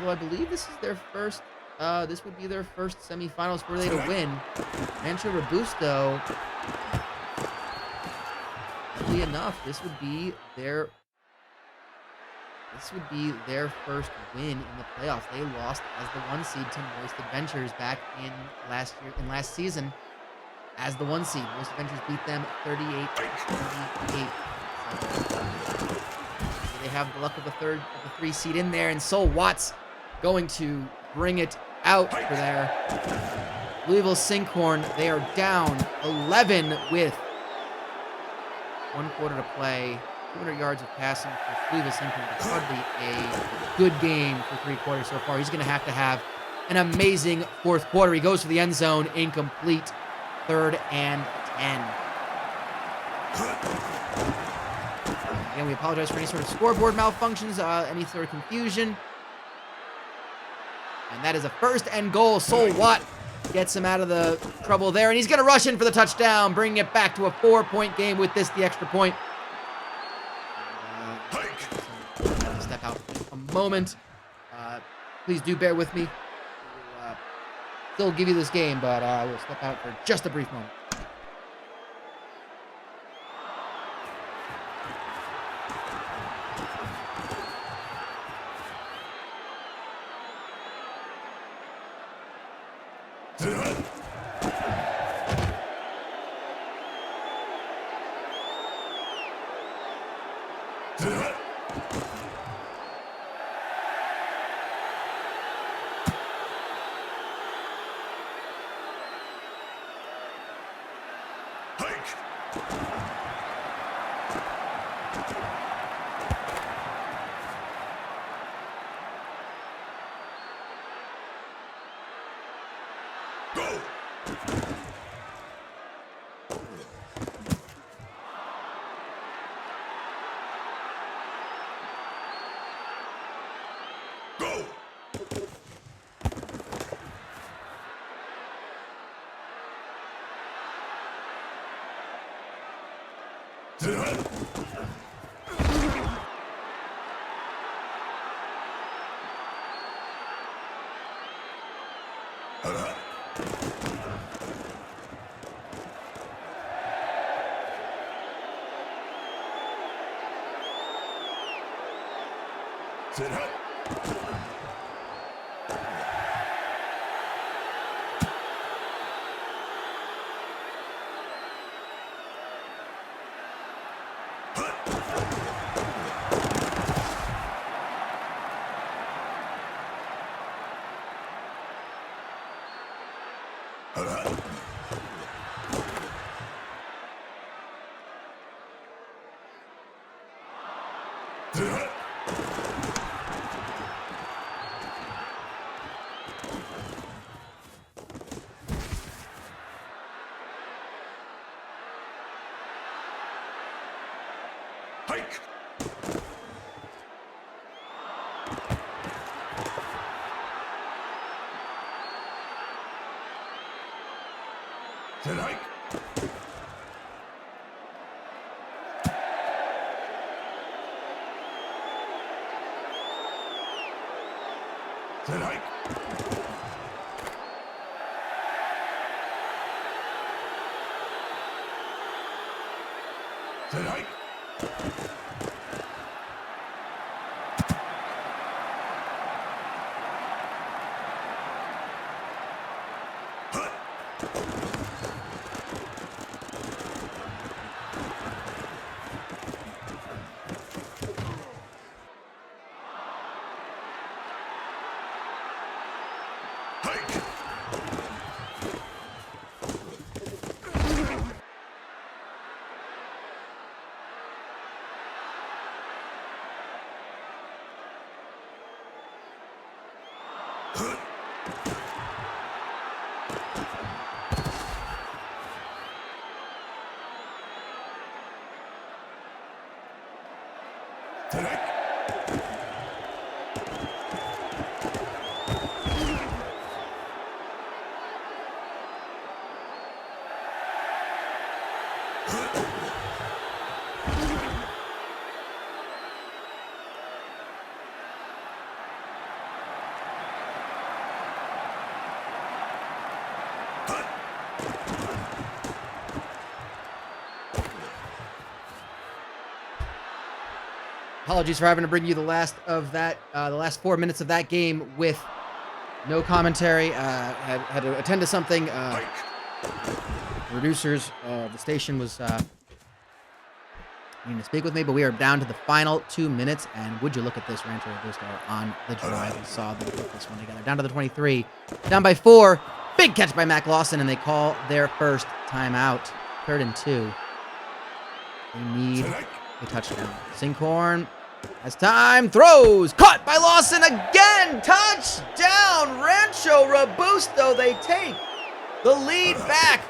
S3: I believe this is their first, this would be their first semifinals were they to win. Rancho Robusto, oddly enough, this would be their first win in the playoffs. They lost as the 1 seed to Moist Adventures back in last season as the 1 seed. Moist Adventures beat them 38-28. They have the luck of the 3 seed in there, and Sol Watts going to bring it out for their Louisville Sinkhorn. They are down 11 with 1 quarter to play. 200 yards of passing for Louisville Sinkhorn. Hardly a good game for 3 quarters so far. He's going to have an amazing 4th quarter. He goes for the end zone, incomplete. 3rd and 10. Again, we apologize for any sort of scoreboard malfunctions, any sort of confusion. And that is a 1st and goal. Sol Watt gets him out of the trouble there, and he's going to rush in for the touchdown, bringing it back to a 4-point game with this, the extra point. Step out for a moment. Please do bear with me. We'll still give you this game, but we'll step out for just a brief moment.
S1: Hike! Set hike!
S3: Apologies for having to bring you the last 4 minutes of that game with no commentary. Had to attend to something. Producers of the station was needing to speak with me, but we are down to the final 2 minutes, and would you look at this, Rancho Robusto on the drive. We saw them put this one together. Down to the 23, down by 4. Big catch by Mac Lawson, and they call their first timeout. 3rd and 2. They need a touchdown. Sinkhorn has time, throws, caught by Lawson again, touchdown, Rancho Robusto. They take the lead back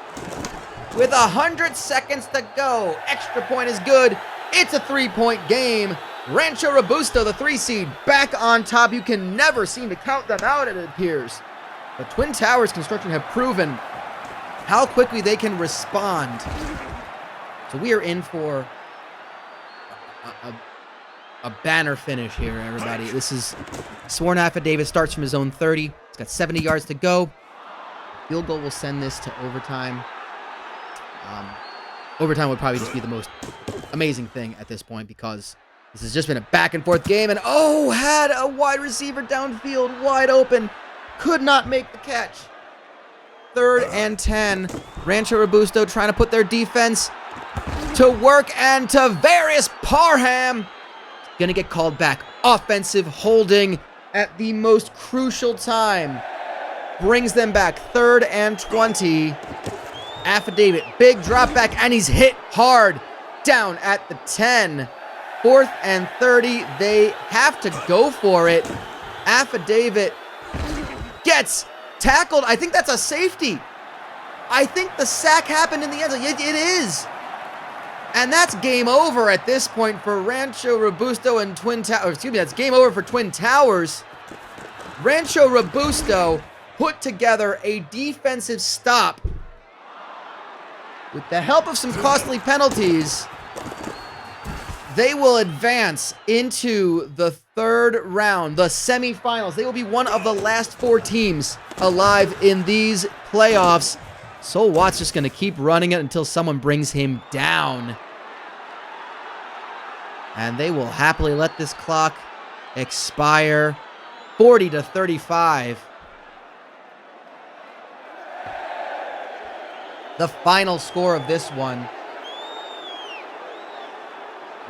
S3: with 100 seconds to go. Extra point is good. It's a 3-point game. Rancho Robusto, the 3 seed, back on top. You can never seem to count them out, it appears. The Twin Towers construction have proven how quickly they can respond. So we are in for a banner finish here, everybody. This is sworn affidavit, starts from his own 30. He's got 70 yards to go. Field goal will send this to overtime. Overtime would probably just be the most amazing thing at this point, because this has just been a back and forth game, and had a wide receiver downfield wide open. Could not make the catch. 3rd and 10. Rancho Robusto trying to put their defense to work, and Tavarius Parham gonna get called back. Offensive holding at the most crucial time. Brings them back. 3rd and 20. Affidavit, big drop back, and he's hit hard down at the 10. 4th and 30. They have to go for it. Affidavit gets tackled. I think that's a safety. I think the sack happened in the end zone. It is. And that's game over at this point for Rancho Robusto and Twin Towers. Excuse me, that's game over for Twin Towers. Rancho Robusto put together a defensive stop with the help of some costly penalties. They will advance into the 3rd round, the semifinals. They will be one of the last 4 teams alive in these playoffs. Sol Watt's just going to keep running it until someone brings him down. And they will happily let this clock expire. 40-35. The final score of this one.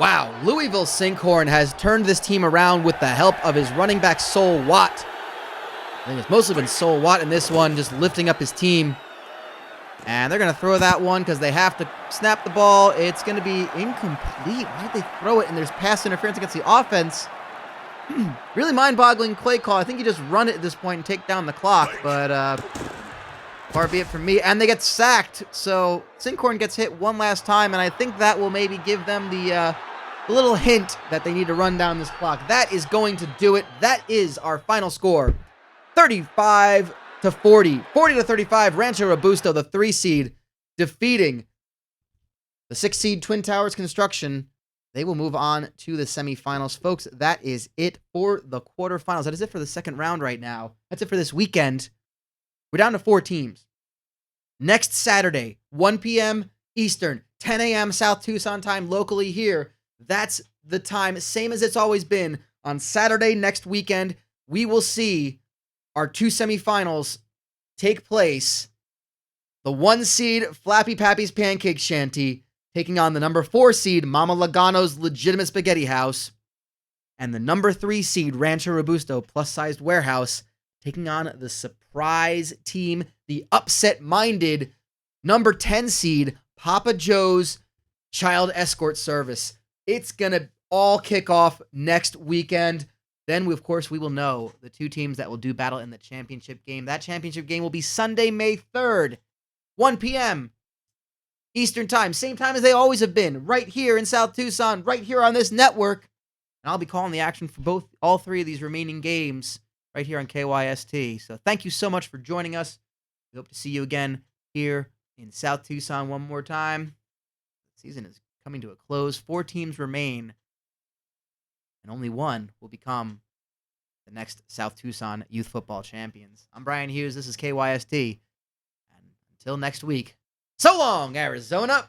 S3: Wow, Louisville Sinkhorn has turned this team around with the help of his running back, Sol Watt. I think it's mostly been Sol Watt in this one, just lifting up his team. And they're going to throw that one because they have to snap the ball. It's going to be incomplete. Why did they throw it? And there's pass interference against the offense. Really mind-boggling play call. I think you just run it at this point and take down the clock. But far be it from me. And they get sacked. So Sinkhorn gets hit one last time. And I think that will maybe give them the little hint that they need to run down this clock. That is going to do it. That is our final score. 35-40. 40-35. Rancho Robusto, the 3 seed, defeating the 6 seed Twin Towers Construction They will move on to the semifinals. Folks, that is it for the quarterfinals. That is it for the second round right now. That's it for this weekend. We're down to 4 teams. Next Saturday, 1 p.m. Eastern, 10 a.m. South Tucson time locally here. That's the time, same as it's always been. On Saturday next weekend, we will see our 2 semifinals take place. The 1 seed Flappy Pappy's Pancake Shanty taking on the number 4 seed Mama Logano's Legitimate Spaghetti House, and the number 3 seed Rancho Robusto plus-sized Wearhouse taking on the surprise team, the upset-minded number 10 seed Papa Joe's Child Escort Service. It's going to all kick off next weekend. Then, of course, we will know the 2 teams that will do battle in the championship game. That championship game will be Sunday, May 3rd, 1 p.m. Eastern time, same time as they always have been, right here in South Tucson, right here on this network. And I'll be calling the action for all 3 of these remaining games right here on KYST. So thank you so much for joining us. We hope to see you again here in South Tucson one more time. The season is coming to a close. 4 teams remain, and only one will become the next South Tucson Youth Football Champions. I'm Brian Hughes. This is KYST. And until next week, so long, Arizona!